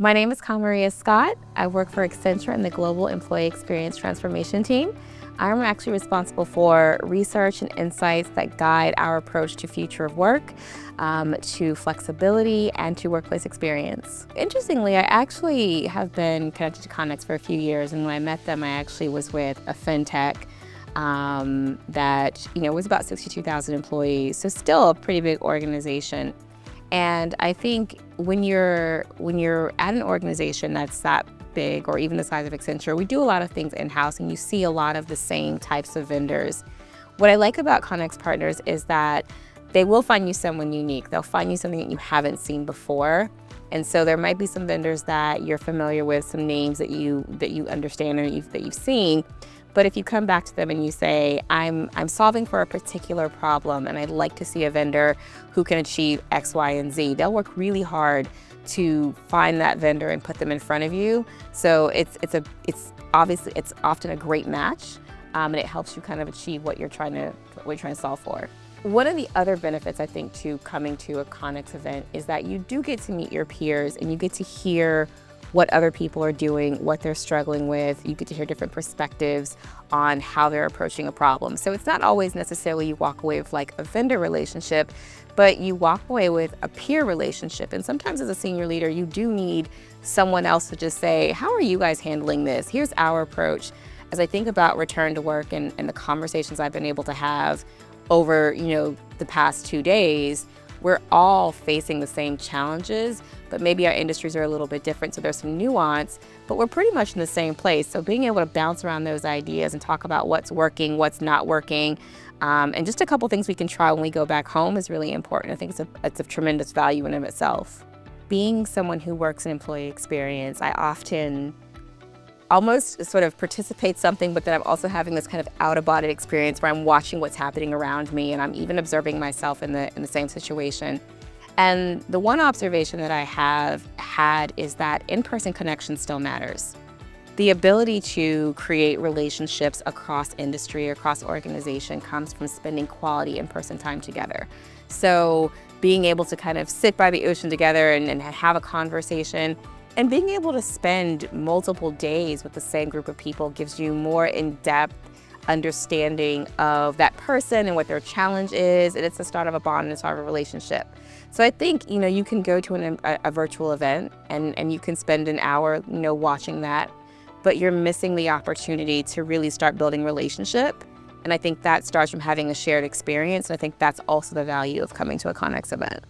My name is Kamaria Scott. I work for Accenture in the Global Employee Experience Transformation team. I'm actually responsible for research and insights that guide our approach to future of work, to flexibility, and to workplace experience. Interestingly, I actually have been connected to Connex for a few years, and when I met them, I actually was with a fintech that was about 62,000 employees, so still a pretty big organization. And I think when you're at an organization that's that big, or even the size of Accenture, we do a lot of things in-house, and you see a lot of the same types of vendors. What I like about Connex partners is that they will find you someone unique. They'll find you something that you haven't seen before. And so there might be some vendors that you're familiar with, some names that you understand or that you've seen. But if you come back to them and you say, I'm solving for a particular problem and I'd like to see a vendor who can achieve X, Y, and Z, they'll work really hard to find that vendor and put them in front of you. So it's often a great match, and it helps you kind of achieve what you're trying to solve for. One of the other benefits, I think, to coming to a Connex event is that you do get to meet your peers and you get to hear what other people are doing, what they're struggling with. You get to hear different perspectives on how they're approaching a problem. So it's not always necessarily you walk away with like a vendor relationship, but you walk away with a peer relationship. And sometimes as a senior leader, you do need someone else to just say, how are you guys handling this? Here's our approach. As I think about return to work and the conversations I've been able to have over the past 2 days, we're all facing the same challenges, but maybe our industries are a little bit different, so there's some nuance, but we're pretty much in the same place. So being able to bounce around those ideas and talk about what's working, what's not working, and just a couple things we can try when we go back home is really important. I think it's a tremendous value in and of itself. Being someone who works in employee experience, I often almost sort of participate something, but then I'm also having this kind of out-of-body experience where I'm watching what's happening around me, and I'm even observing myself in the same situation. And the one observation that I have had is that in-person connection still matters. The ability to create relationships across industry, across organization, comes from spending quality in-person time together. So being able to kind of sit by the ocean together and have a conversation, and being able to spend multiple days with the same group of people gives you more in-depth understanding of that person and what their challenge is, and it's the start of a bond and the start of a relationship. So I think you can go to a virtual event and you can spend an hour watching that, but you're missing the opportunity to really start building relationship. And I think that starts from having a shared experience, and I think that's also the value of coming to a Connex event.